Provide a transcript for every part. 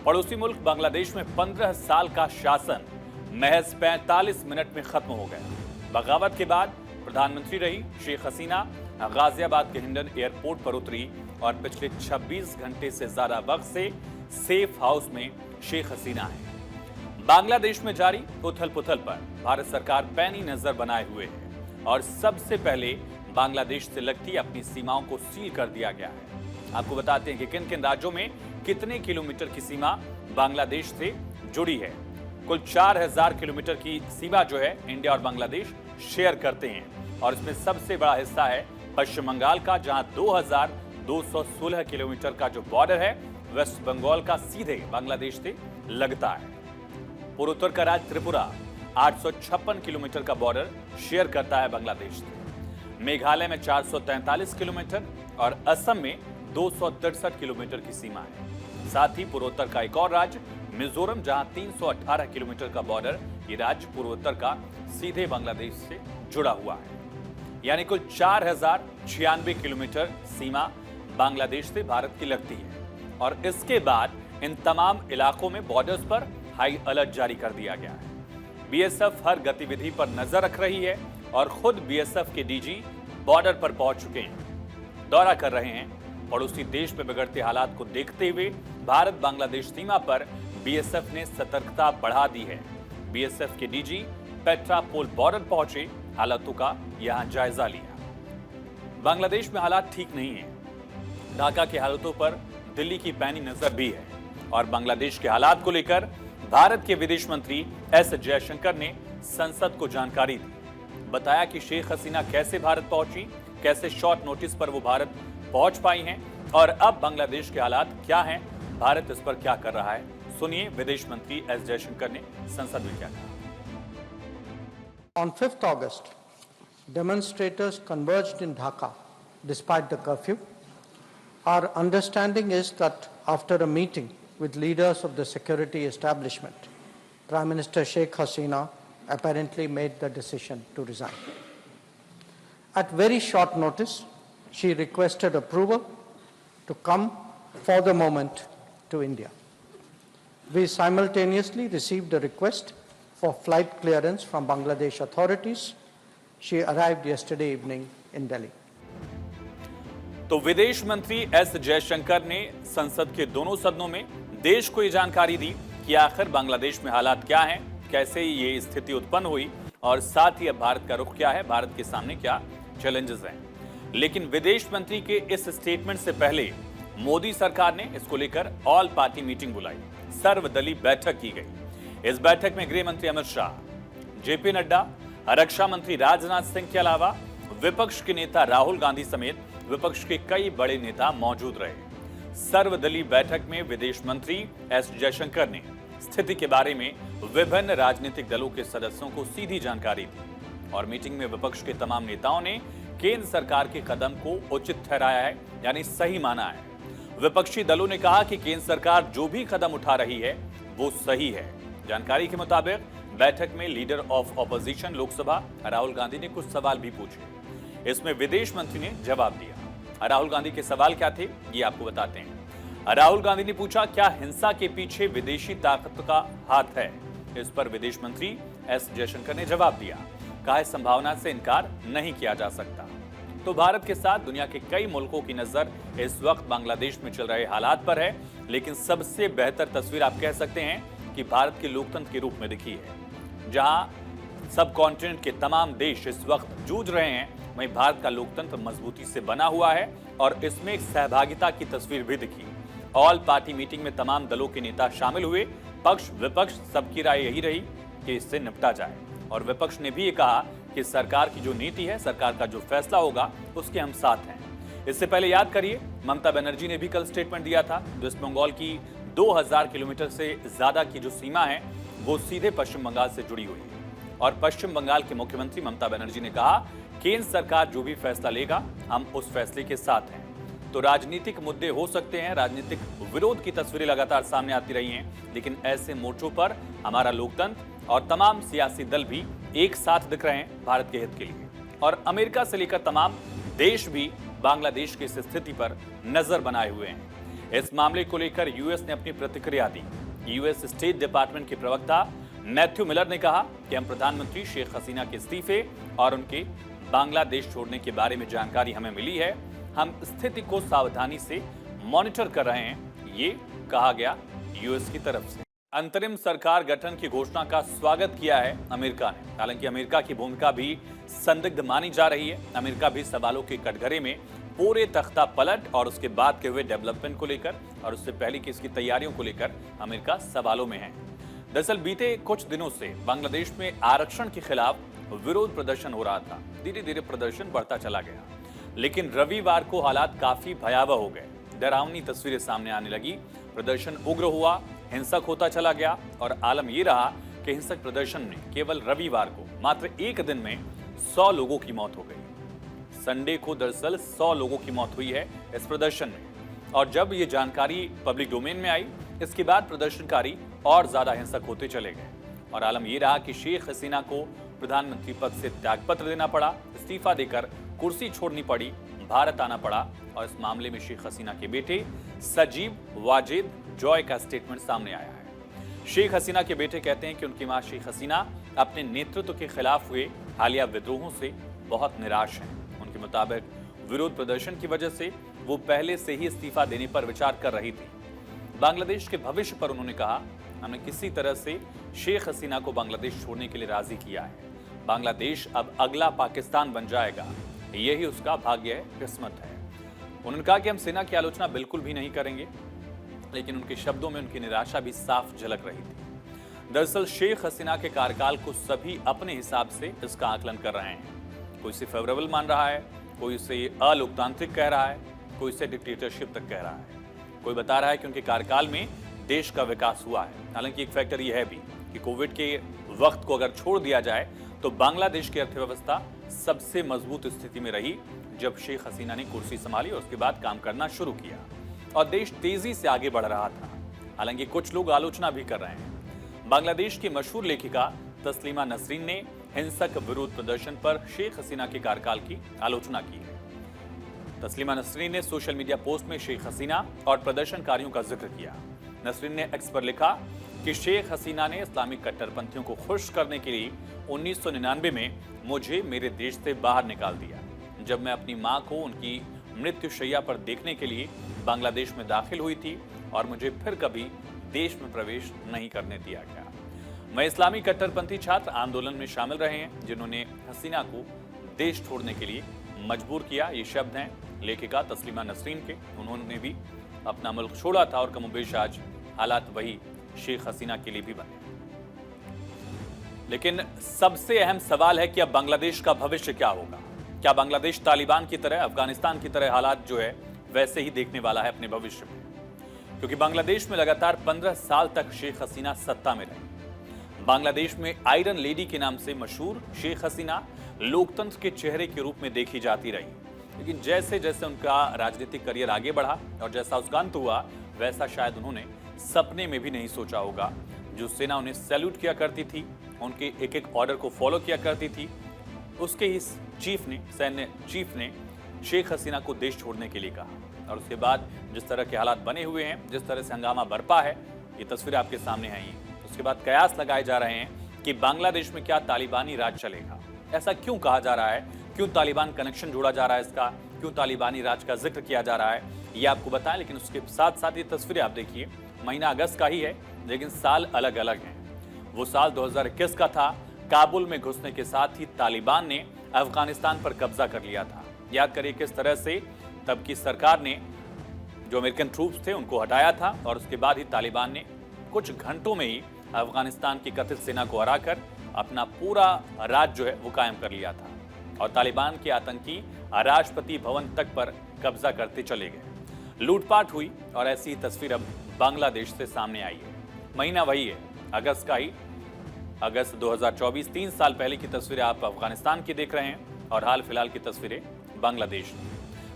पड़ोसी मुल्क बांग्लादेश में 15 साल का शासन महज 45 मिनट में खत्म हो गया। बगावत के बाद प्रधानमंत्री रही शेख हसीना गाजियाबाद के हिंडन एयरपोर्ट पर उतरी और पिछले 26 घंटे से ज्यादा वक्त से सेफ हाउस में शेख हसीना है। बांग्लादेश में जारी उथल पुथल पर भारत सरकार पैनी नजर बनाए हुए है और सबसे पहले बांग्लादेश से लगती अपनी सीमाओं को सील कर दिया गया है। आपको बताते हैं कि किन किन राज्यों में कितने किलोमीटर की सीमा बांग्लादेश से जुड़ी है। कुल 4000 किलोमीटर की सीमा जो है इंडिया और बांग्लादेश शेयर करते हैं और इसमें सबसे बड़ा हिस्सा है पश्चिम बंगाल का, जहां 2216 किलोमीटर का जो बॉर्डर है वेस्ट बंगाल का सीधे बांग्लादेश से लगता है। पूर्वोत्तर का राज्य त्रिपुरा 856 किलोमीटर का बॉर्डर शेयर करता है बांग्लादेश से। मेघालय में 443 किलोमीटर और असम में 263 किलोमीटर की सीमा है। साथ ही पूर्वोत्तर का एक और राज्य मिजोरम, जहां 318 किलोमीटर का बॉर्डर, ये राज्य पूर्वोत्तर का सीधे बांग्लादेश से जुड़ा हुआ है। यानी कुल 4096 किलोमीटर सीमा बांग्लादेश से भारत की लगती है और इसके बाद इन तमाम इलाकों में बॉर्डर्स पर हाई अलर्ट जारी कर दिया गया है। बीएसएफ हर गतिविधि पर नजर रख रही है और खुद बीएसएफ के डीजी बॉर्डर पर पहुंच चुके हैं, दौरा कर रहे हैं। पड़ोसी देश में बिगड़ते हालात को देखते हुए भारत बांग्लादेश सीमा पर बीएसएफ ने सतर्कता बढ़ा दी है। बीएसएफ के डीजी पेट्रापोल बॉर्डर पहुंचे, हालातों का यहां जायजा लिया। बांग्लादेश में हालात ठीक नहीं है। ढाका के हालातों पर दिल्ली की पैनी नजर भी है और बांग्लादेश के हालात को लेकर भारत के विदेश मंत्री एस जयशंकर ने संसद को जानकारी दी। बताया कि शेख हसीना कैसे भारत पहुंची, कैसे शॉर्ट नोटिस पर वो भारत पहुंच पाई हैं और अब बांग्लादेश के हालात क्या हैं, भारत इस पर क्या कर रहा है। सुनिए विदेश मंत्री एस जयशंकर ने संसद में क्या कहा। On 5th August, demonstrators converged in Dhaka despite the curfew. Our understanding is that after a meeting with leaders of the security establishment, Prime Minister Sheikh Hasina apparently made the decision to resign. At very short notice, she requested approval to come for the moment to India. We simultaneously received a request for flight clearance from Bangladesh authorities. She arrived yesterday evening in Delhi. तो विदेश मंत्री S Jaishankar ने संसद के दोनों सदनों में देश को ये जानकारी दी कि आखिर बांग्लादेश में हालात क्या हैं, कैसे ये स्थिति उत्पन्न हुई और साथ ही अब भारत का रुख क्या है, भारत के सामने क्या चैलेंजेस हैं। लेकिन विदेश मंत्री के इस स्टेटमेंट से पहले मोदी सरकार ने इसको लेकर ऑल पार्टी मीटिंग बुलाई, सर्वदलीय बैठक की गई। इस बैठक में गृह मंत्री अमित शाह, जेपी नड्डा, रक्षा मंत्री राजनाथ सिंह के अलावा विपक्ष के नेता राहुल गांधी समेत विपक्ष के कई बड़े नेता मौजूद रहे। सर्वदलीय बैठक में विदेश मंत्री एस जयशंकर ने स्थिति के बारे में विभिन्न राजनीतिक दलों के सदस्यों को सीधी जानकारी दी और मीटिंग में विपक्ष के तमाम नेताओं ने केंद्र सरकार के कदम को उचित ठहराया है, यानी सही माना है। विपक्षी दलों ने कहा कि केंद्र सरकार जो भी कदम उठा रही है वो सही है। जानकारी के मुताबिक बैठक में leader of opposition Lok Sabha Rahul Gandhi ने कुछ सवाल भी पूछे। इसमें विदेश मंत्री ने जवाब दिया। राहुल गांधी के सवाल क्या थे, ये आपको बताते हैं। राहुल गांधी ने पूछा, क्या हिंसा के पीछे विदेशी ताकत का हाथ है? इस पर विदेश मंत्री एस जयशंकर ने जवाब दिया, कहा संभावना से इनकार नहीं किया जा सकता। तो भारत के साथ दुनिया के कई मुल्कों की नजर इस वक्त बांग्लादेश में चल रहे हालात पर है, लेकिन सबसे बेहतर तस्वीर आप कह सकते हैं कि भारत के लोकतंत्र के रूप में दिखी है। जहां सब कॉन्टिनेंट के तमाम देश इस वक्त जूझ रहे हैं, वहीं भारत का लोकतंत्र मजबूती से बना हुआ है और इसमें एक सहभागिता की तस्वीर भी दिखी। ऑल पार्टी मीटिंग में तमाम दलों के नेता शामिल हुए। पक्ष विपक्ष सबकी राय यही रही कि इससे निपटा जाए और विपक्ष ने भी ये कहा कि सरकार की जो नीति है, सरकार का जो फैसला होगा उसके हम साथ हैं। इससे पहले याद करिए, ममता बनर्जी ने भी कल स्टेटमेंट दिया था। वेस्ट बंगाल की 2000 किलोमीटर से ज्यादा की जो सीमा है वो सीधे पश्चिम बंगाल से जुड़ी हुई है और पश्चिम बंगाल के मुख्यमंत्री ममता बनर्जी ने कहा, केंद्र सरकार जो भी फैसला लेगा हम उस फैसले के साथ हैं। तो राजनीतिक मुद्दे हो सकते हैं, राजनीतिक विरोध की तस्वीरें लगातार सामने आती रही हैं, लेकिन ऐसे मोर्चों पर हमारा लोकतंत्र और तमाम सियासी दल भी एक साथ दिख रहे हैं भारत के हित के लिए। और अमेरिका से लेकर तमाम देश भी बांग्लादेश की इस स्थिति पर नजर बनाए हुए हैं। इस मामले को लेकर यूएस ने अपनी प्रतिक्रिया दी। यूएस स्टेट डिपार्टमेंट के प्रवक्ता मैथ्यू मिलर ने कहा कि हम प्रधानमंत्री शेख हसीना के इस्तीफे और उनके बांग्लादेश छोड़ने के बारे में जानकारी हमें मिली है। हम स्थिति को सावधानी से मॉनिटर कर रहे हैं, ये कहा गया यूएस की तरफ से। अंतरिम सरकार गठन की घोषणा का स्वागत किया है अमेरिका ने। हालांकि अमेरिका की भूमिका भी संदिग्ध मानी जा रही है। अमेरिका भी सवालों के कटघरे में पूरे तख्ता पलट और उसके बाद के हुए डेवलपमेंट को लेकर और उससे पहले की इसकी तैयारियों को लेकर अमेरिका सवालों में है। दरअसल बीते कुछ दिनों से बांग्लादेश में आरक्षण के खिलाफ विरोध प्रदर्शन हो रहा था। धीरे धीरे प्रदर्शन बढ़ता चला गया, लेकिन रविवार को हालात काफी भयावह हो गए। डरावनी तस्वीरें सामने आने लगी। प्रदर्शन उग्र हुआ, हिंसक होता चला गया और आलम यह रहा कि हिंसक प्रदर्शन में केवल रविवार को मात्र एक दिन में 100 लोगों की मौत हो गई। संडे को दरअसल 100 लोगों की मौत हुई है इस प्रदर्शन में। और जब ये जानकारी पब्लिक डोमेन में आई, इसके बाद प्रदर्शनकारी और ज्यादा हिंसक होते चले गए और आलम यह रहा कि शेख हसीना को प्रधानमंत्री पद से त्यागपत्र देना पड़ा, इस्तीफा देकर कुर्सी छोड़नी पड़ी, भारत आना पड़ा। और इस मामले में शेख हसीना के बेटे सजीब वाजिद जॉय का स्टेटमेंट सामने आया है। शेख हसीना के बेटे कहते हैं कि उनकी मां शेख हसीना अपने नेतृत्व के खिलाफ हुए हालिया विद्रोहों से बहुत निराश हैं। उनके मुताबिक विरोध प्रदर्शन की वजह से वो पहले से ही इस्तीफा देने पर विचार कर रही थी। बांग्लादेश के भविष्य पर उन्होंने कहा, हमने किसी तरह से शेख हसीना को बांग्लादेश छोड़ने के लिए राजी किया है। बांग्लादेश अब अगला पाकिस्तान बन जाएगा, यही उसका भाग्य है, किस्मत है। उन्होंने कहा कि हम सेना की आलोचना बिल्कुल भी नहीं करेंगे, लेकिन उनके शब्दों में उनकी निराशा भी साफ झलक रही थी। दरअसल शेख हसीना के कार्यकाल को सभी अपने हिसाब से इसका आकलन कर रहे हैं। कोई इसे फेवरेबल मान रहा है, कोई इसे अलोकतांत्रिक कह रहा है, कोई इसे डिक्टेटरशिप तक कह रहा है। कोई बता रहा है कि उनके कार्यकाल में देश का विकास हुआ है। हालांकि एक फैक्टर यह है भी कि कोविड के वक्त को अगर छोड़ दिया जाए तो बांग्लादेश की अर्थव्यवस्था सबसे मजबूत स्थिति में रही जब शेख हसीना ने कुर्सी संभाली और उसके बाद काम करना शुरू किया और देश तेजी से आगे बढ़ रहा था। हालांकि कुछ लोग आलोचना भी कर रहे हैं। बांग्लादेश की मशहूर लेखिका तस्लीमा नसरीन ने हिंसक विरोध प्रदर्शन पर शेख हसीना के कार्यकाल की आलोचना की है। तस्लीमा नसरीन ने सोशल मीडिया पोस्ट में शेख हसीना और प्रदर्शनकारियों का जिक्र किया। नसरीन ने एक्स पर लिखा कि शेख हसीना ने इस्लामिक कट्टरपंथियों को खुश करने के लिए 1999 में मुझे मेरे देश से बाहर निकाल दिया। जब मैं अपनी मां को उनकी मृत्युशैया पर देखने के लिए बांग्लादेश में दाखिल हुई थी और मुझे फिर कभी देश में प्रवेश नहीं करने दिया गया। मैं इस्लामी कट्टरपंथी छात्र आंदोलन में शामिल रहे हैं जिन्होंने हसीना को देश छोड़ने के लिए मजबूर किया। ये शब्द हैं लेखिका तस्लीमा नसरीन के। उन्होंने भी अपना मुल्क छोड़ा था और कमोबेश आज हालात वही शेख हसीना के लिए भी बने। लेकिन सबसे अहम सवाल है कि अब बांग्लादेश का भविष्य क्या होगा। क्या बांग्लादेश तालिबान की तरह, अफगानिस्तान की तरह हालात जो है वैसे ही देखने वाला है अपने भविष्य में? क्योंकि बांग्लादेश में लगातार 15 साल तक शेख हसीना सत्ता में रही। बांग्लादेश में आयरन लेडी के नाम से मशहूर शेख हसीना लोकतंत्र के चेहरे के रूप में देखी जाती रही। लेकिन जैसे जैसे उनका राजनीतिक करियर आगे बढ़ा और जैसा उसका अंत हुआ, वैसा शायद उन्होंने सपने में भी नहीं सोचा होगा। जो सेना उन्हें सैल्यूट किया करती थी, उनके एक एक ऑर्डर को फॉलो किया करती थी, उसके ही सैन्य चीफ ने शेख हसीना को देश छोड़ने के लिए कहा। और उसके बाद जिस तरह के हालात बने हुए हैं, जिस तरह से हंगामा बरपा है, ये तस्वीरें आपके सामने आई हैं। उसके बाद कयास लगाए जा रहे हैं कि बांग्लादेश में क्या तालिबानी राज चलेगा। ऐसा क्यों कहा जा रहा है? क्यों तालिबान कनेक्शन जोड़ा जा रहा है इसका? क्यों तालिबानी राज का जिक्र किया जा रहा है, ये आपको बताएं। लेकिन उसके साथ साथ ये तस्वीरें आप देखिए, महीना अगस्त का ही है, लेकिन साल अलग अलग हैं। वो साल 2021 का था। काबुल में घुसने के साथ ही तालिबान ने अफगानिस्तान पर कब्जा कर लिया था। याद करिए किस तरह से तब की सरकार ने जो अमेरिकन ट्रूप्स थे उनको हटाया था और उसके बाद ही तालिबान ने कुछ घंटों में ही अफगानिस्तान की कथित सेना को हराकर अपना पूरा राज जो है वो कायम कर लिया था और तालिबान के आतंकी राष्ट्रपति भवन तक पर कब्जा करते चले गए। लूटपाट हुई और ऐसी तस्वीर अब बांग्लादेश से सामने आई है। महीना वही है, अगस्त का ही, अगस्त 2024। 3 साल पहले की तस्वीरें आप अफगानिस्तान की देख रहे हैं और हाल फिलहाल की तस्वीरें बांग्लादेश की,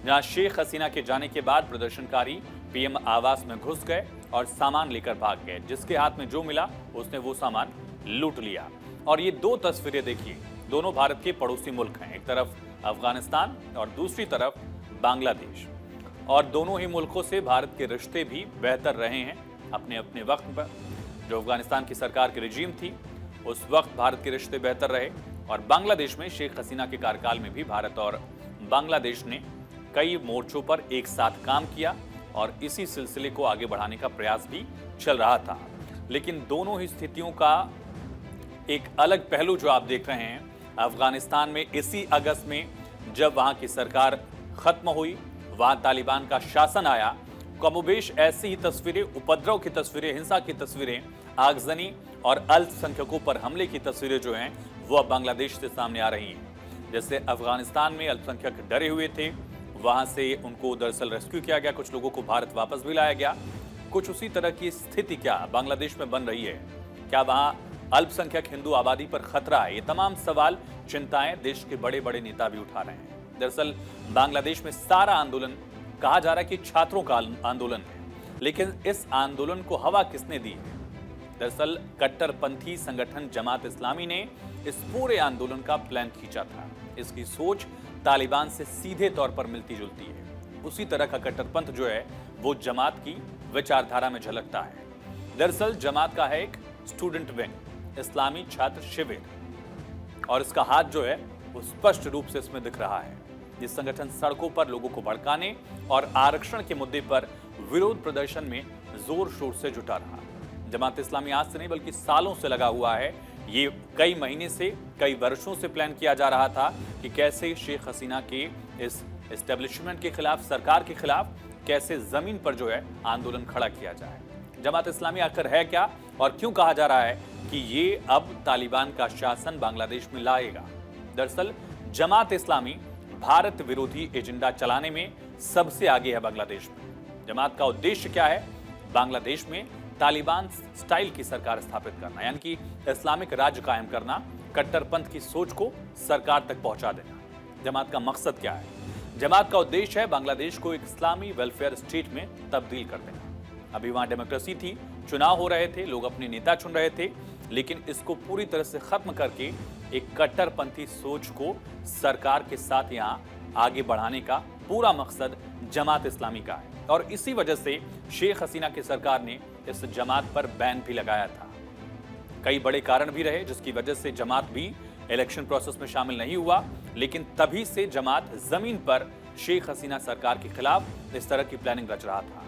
जहां शेख हसीना के जाने के बाद प्रदर्शनकारी पीएम आवास में घुस गए और सामान लेकर भाग गए। जिसके हाथ में जो मिला उसने वो सामान लूट लिया। और ये दो तस्वीरें देखिए, दोनों भारत के पड़ोसी मुल्क हैं, एक तरफ अफगानिस्तान और दूसरी तरफ बांग्लादेश। और दोनों ही मुल्कों से भारत के रिश्ते भी बेहतर रहे हैं अपने अपने वक्त पर। जो अफगानिस्तान की सरकार की रिजीम थी उस वक्त भारत के रिश्ते बेहतर रहे, और बांग्लादेश में शेख हसीना के कार्यकाल में भी भारत और बांग्लादेश ने कई मोर्चों पर एक साथ काम किया और इसी सिलसिले को आगे बढ़ाने का प्रयास भी चल रहा था। लेकिन दोनों ही स्थितियों का एक अलग पहलू जो आप देख रहे हैं, अफगानिस्तान में इसी अगस्त में जब वहां की सरकार खत्म हुई, वहां तालिबान का शासन आया, कमोबेश ऐसी ही तस्वीरें, उपद्रव की तस्वीरें, हिंसा की तस्वीरें, आगजनी और अल्पसंख्यकों पर हमले की तस्वीरें जो हैं वो अब बांग्लादेश से सामने आ रही हैं। जैसे अफगानिस्तान में अल्पसंख्यक डरे हुए थे, वहां से उनको दरअसल रेस्क्यू किया गया, कुछ लोगों को भारत वापस भी लाया गया। कुछ उसी तरह की स्थिति क्या बांग्लादेश में बन रही है? क्या वहां अल्पसंख्यक हिंदू आबादी पर खतरा है? ये तमाम सवाल, चिंताएं देश के बड़े बड़े नेता भी उठा रहे हैं। दरअसल बांग्लादेश में सारा आंदोलन कहा जा रहा है कि छात्रों का आंदोलन है, लेकिन इस आंदोलन को हवा किसने दी है? दरअसल कट्टरपंथी संगठन जमात इस्लामी ने इस पूरे आंदोलन का प्लान खींचा था। इसकी सोच तालिबान से सीधे तौर पर मिलती जुलती है। उसी तरह का कट्टरपंथ जो है वो जमात की विचारधारा में झलकता है। दरअसल जमात का है एक स्टूडेंट विंग, इस्लामी छात्र शिविर, और इसका हाथ जो है वो स्पष्ट रूप से इसमें दिख रहा है। ये संगठन सड़कों पर लोगों को भड़काने और आरक्षण के मुद्दे पर विरोध प्रदर्शन में जोर शोर से जुटा रहा। जमात इस्लामी आज से नहीं बल्कि सालों से लगा हुआ है। ये कई महीने से, कई वर्षों से प्लान किया जा रहा था कि कैसे शेख हसीना के इस एस्टेब्लिशमेंट के खिलाफ, सरकार के खिलाफ कैसे जमीन पर जो है आंदोलन खड़ा किया जाए। जमात इस्लामी आखिर है क्या और क्यों कहा जा रहा है कि ये अब तालिबान का शासन बांग्लादेश में लाएगा? दरअसल जमात इस्लामी भारत विरोधी एजेंडा चलाने में सबसे आगे है बांग्लादेश में। जमात का उद्देश्य क्या है? बांग्लादेश में तालिबान स्टाइल की सरकार स्थापित करना, यानी कि इस्लामिक राज्य कायम करना, कट्टरपंथ की सोच को सरकार तक पहुंचा देना। जमात का मकसद क्या है? जमात का उद्देश्य है बांग्लादेश को एक इस्लामी वेलफेयर स्टेट में तब्दील कर देना। अभी वहां डेमोक्रेसी थी, चुनाव हो रहे थे, लोग अपने नेता चुन रहे थे, लेकिन इसको पूरी तरह से खत्म करके एक कट्टरपंथी सोच को सरकार के साथ यहां आगे बढ़ाने का पूरा मकसद जमात इस्लामी का है। और इसी वजह से शेख हसीना की सरकार ने इस जमात पर बैन भी लगाया था। कई बड़े कारण भी रहे जिसकी वजह से जमात भी इलेक्शन प्रोसेस में शामिल नहीं हुआ, लेकिन तभी से जमात जमीन पर शेख हसीना सरकार के खिलाफ इस तरह की प्लानिंग रच रहा था।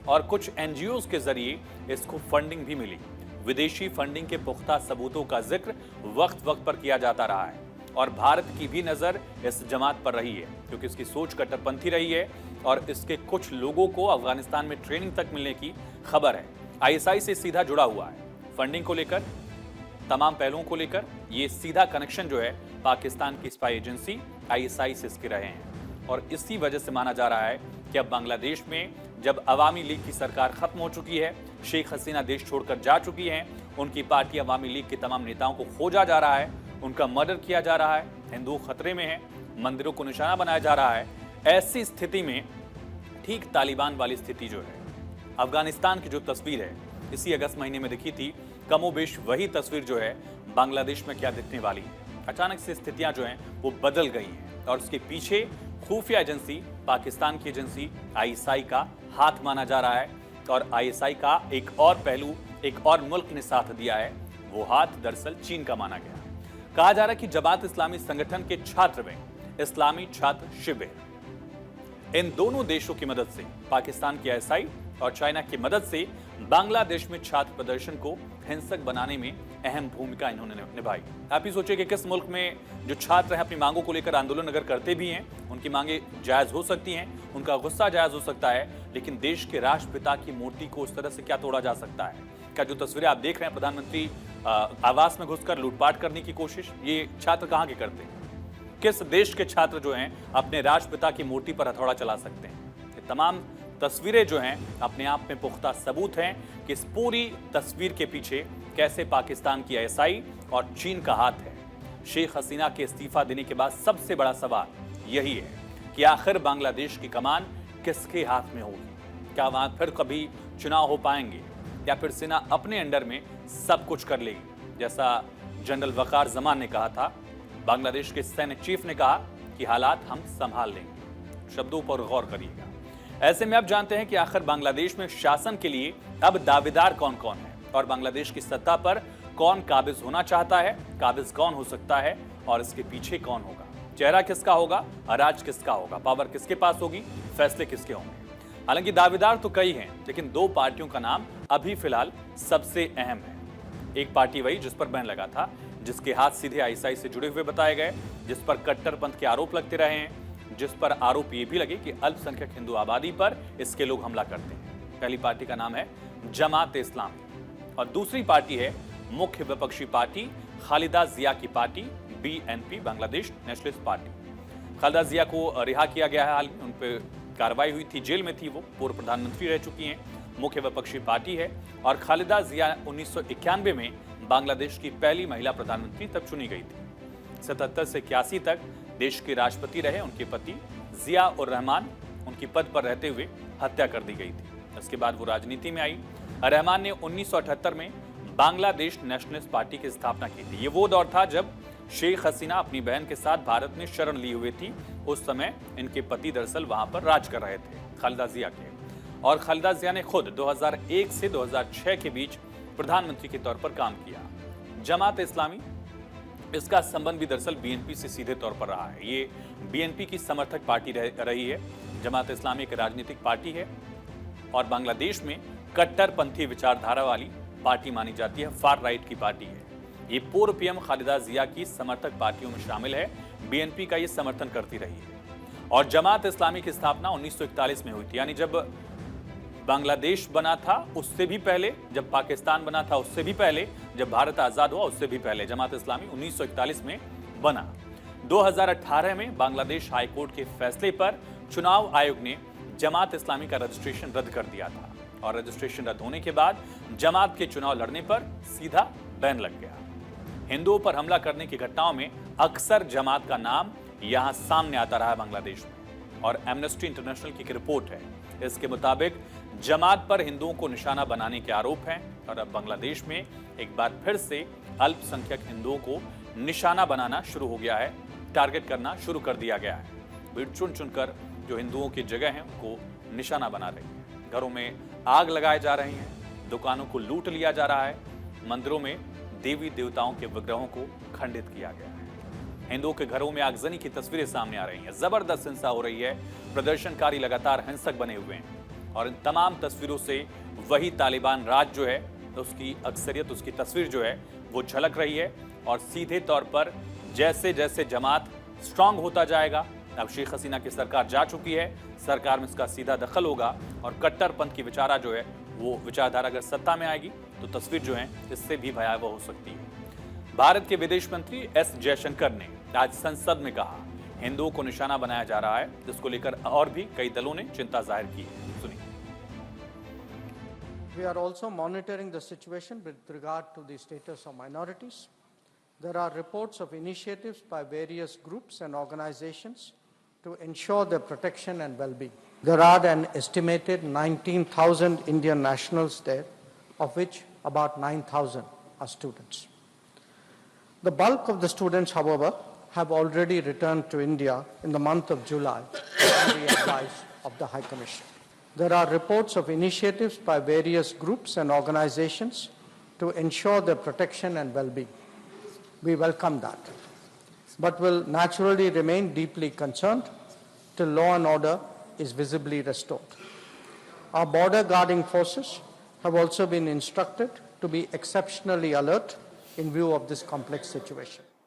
और कुछ एनजीओज के जरिए इसको फंडिंग भी मिली। विदेशी फंडिंग के पुख्ता सबूतों का जिक्र वक्त वक्त पर किया जाता रहा है, और भारत की भी नजर इस जमात पर रही है क्योंकि इसकी सोच कट्टरपंथी रही है और इसके कुछ लोगों को अफगानिस्तान में ट्रेनिंग तक मिलने की खबर है। आईएसआई से सीधा जुड़ा हुआ है। फंडिंग को लेकर, तमाम पहलुओं को लेकर ये सीधा कनेक्शन जो है पाकिस्तान की स्पाई एजेंसी आईएसआई से इसके रहे हैं। और इसी वजह से माना जा रहा है कि अब बांग्लादेश में जब अवामी लीग की सरकार खत्म हो चुकी है, शेख हसीना देश छोड़कर जा चुकी हैं, उनकी पार्टी अवामी लीग के तमाम नेताओं को खोजा जा रहा है, उनका मर्डर किया जा रहा है, हिंदू खतरे में है, मंदिरों को निशाना बनाया जा रहा है। ऐसी स्थिति में ठीक तालिबान वाली स्थिति जो है, अफगानिस्तान की जो तस्वीर है इसी अगस्त महीने में दिखी थी, कमोबेश वही तस्वीर जो है बांग्लादेश में क्या दिखने वाली है। अचानक से स्थितियां जो हैं वो बदल गई हैं और उसके पीछे खुफिया एजेंसी, पाकिस्तान की एजेंसी आईएसआई का हाथ माना जा रहा है। और आईएसआई का एक और पहलू एक और मुल्क ने साथ दिया है, वो हाथ दरअसल चीन का माना गया। कहा जा रहा है कि जमात इस्लामी संगठन के छात्र में इस्लामी छात्र शिविर, इन दोनों देशों की मदद से, पाकिस्तान की आईएसआई और चाइना की मदद से बांग्लादेश में छात्र प्रदर्शन को हिंसक बनाने में अहम भूमिका इन्होंने निभाई। आप ही सोचिए कि किस मुल्क में जो छात्र हैं अपनी मांगों को लेकर आंदोलन अगर करते भी हैं, उनकी मांगे जायज हो सकती हैं, उनका गुस्सा जायज हो सकता है, लेकिन देश के राष्ट्रपिता की मूर्ति को उस तरह से क्या तोड़ा जा सकता है? क्या जो तस्वीरें आप देख रहे हैं प्रधानमंत्री आवास में घुसकर लूटपाट करने की कोशिश, ये छात्र कहाँ के करते हैं? किस देश के छात्र जो हैं अपने राष्ट्रपिता की मूर्ति पर हथौड़ा चला सकते हैं? ये तमाम तस्वीरें जो हैं अपने आप में पुख्ता सबूत हैं कि इस पूरी तस्वीर के पीछे कैसे पाकिस्तान की आईएसआई और चीन का हाथ है। शेख हसीना के इस्तीफा देने के बाद सबसे बड़ा सवाल यही है कि आखिर बांग्लादेश की कमान किसके हाथ में होगी? क्या वहां फिर कभी चुनाव हो पाएंगे या फिर सेना अपने अंडर में सब कुछ कर लेगी? जैसा जनरल वकार जमान ने कहा था, बांग्लादेश के सैन्य चीफ ने कहा कि हालात हम संभाल लेंगे। शब्दों पर गौर करिएगा। ऐसे में अब जानते हैं कि आखिर बांग्लादेश में शासन के लिए अब दावेदार कौन कौन है और बांग्लादेश की सत्ता पर कौन काबिज होना चाहता है, काबिज कौन हो सकता है और इसके पीछे कौन होगा, चेहरा किसका होगा, राज किसका होगा, पावर किसके पास होगी, फैसले किसके होंगे। हालांकि दावेदार तो कई हैं, लेकिन दो पार्टियों का नाम अभी फिलहाल सबसे अहम है। एक पार्टी वही जिस पर बैन लगा था, जिसके हाथ सीधे आईएसआई से जुड़े हुए बताए गए, जिस पर कट्टरपंथ के आरोप लगते रहे हैं, जिस पर आरोप ये भी लगे कि अल्पसंख्यक हिंदू आबादी पर इसके लोग हमला करते हैं। पहली पार्टी का नाम है जमात इस्लामी और दूसरी पार्टी है मुख्य विपक्षी पार्टी खालिदा जिया की party BNP, Bangladesh nationalist party. Khaleda Zia को रिहा किया गया है, हाल में उन पर कार्रवाई हुई थी, जेल में थी, वो पूर्व प्रधानमंत्री रह चुकी हैं, मुख्य विपक्षी पार्टी है। और खालिदा जिया 1991 में बांग्लादेश की पहली महिला प्रधानमंत्री तब चुनी गई थी। 77 से 81 तक देश के राष्ट्रपति रहे उनके पति जिया उर रहमान, उनकी पद पर रहते हुए हत्या कर दी गई थी। इसके बाद वो राजनीति में आई। रहमान ने 1978 में बांग्लादेश नेशनलिस्ट पार्टी की स्थापना की थी। ये वो दौर था जब शेख हसीना अपनी बहन के साथ भारत में शरण ली हुई थी। उस समय इनके पति दरअसल वहां पर राज कर रहे थे, खालिदा जिया के। और खालिदा जिया ने खुद 2001 से 2006 के बीच प्रधानमंत्री के तौर पर काम किया। जमात इस्लामी, इसका संबंध भी दरअसल बीएनपी से सीधे तौर पर रहा है। ये बीएनपी की समर्थक पार्टी रही है। जमात इस्लामी एक राजनीतिक पार्टी है और बांग्लादेश में कट्टरपंथी विचारधारा वाली पार्टी मानी जाती है, फार राइट की पार्टी है। ये पूर्व पीएम खालिदा जिया की समर्थक पार्टियों में शामिल है। बीएनपी का ये समर्थन करती रही है। और जमात इस्लामी की स्थापना 1941 में हुई थी, यानी जब बांग्लादेश बना था उससे भी पहले, जब पाकिस्तान बना था उससे भी पहले, जब भारत आजाद हुआ उससे भी पहले जमात इस्लामी 1941 में बना। 2018 में बांग्लादेश हाईकोर्ट के फैसले पर चुनाव आयोग ने जमात इस्लामी का रजिस्ट्रेशन रद्द कर दिया था और रजिस्ट्रेशन रद्द होने के बाद जमात के चुनाव लड़ने पर सीधा बैन लग गया। हिंदुओं पर हमला करने की घटनाओं में अक्सर जमात का नाम यहां सामने आता रहा है बांग्लादेश में। और एमनेस्टी इंटरनेशनल की एक रिपोर्ट है, इसके मुताबिक जमात पर हिंदुओं को निशाना बनाने के आरोप हैं और अब बांग्लादेश में एक बार फिर से अल्पसंख्यक हिंदुओं को निशाना बनाना शुरू हो गया है, टारगेट करना शुरू कर दिया गया है। भीड़ चुन चुनकर जो हिंदुओं की जगह है उनको निशाना बना रही है। घरों में आग लगाए जा रही हैं, दुकानों को लूट लिया जा रहा है, मंदिरों में देवी देवताओं के विग्रहों को खंडित किया गया है। हिंदुओं के घरों में आगजनी की तस्वीरें सामने आ रही हैं, जबरदस्त हिंसा हो रही है, प्रदर्शनकारी लगातार हिंसक बने हुए हैं और इन तमाम तस्वीरों से वही तालिबान राज जो है उसकी अक्सरियत, उसकी तस्वीर जो है वो झलक रही है। और सीधे तौर पर जैसे जैसे जमात स्ट्रांग होता जाएगा, अब शेख हसीना की सरकार जा चुकी है, सरकार में इसका सीधा दखल होगा और कट्टरपंथ की विचारा जो है वो विचारधारा अगर सत्ता में आएगी तो तस्वीर जो है इससे भी भयावह हो सकती है। भारत के विदेश मंत्री एस जयशंकर ने आज संसद में कहा हिंदुओं को निशाना बनाया जा रहा है, जिसको लेकर और भी कई दलों ने चिंता जाहिर की है। सुनिए। We are also monitoring the situation with regard to the status of minorities. There are reports of initiatives by various groups and organizations to ensure their protection and well-being. There are an estimated 19,000 Indian nationals there, of which about 9,000 are students. The bulk of the students, however, have already returned to India in the month of July on the advice of the High Commission. There are reports of initiatives by various groups and organizations to ensure their protection and well-being. We welcome that, but will naturally remain deeply concerned till law and order is visibly restored. Our border guarding forces have also been instructed to be exceptionally alert in view of this complex situation.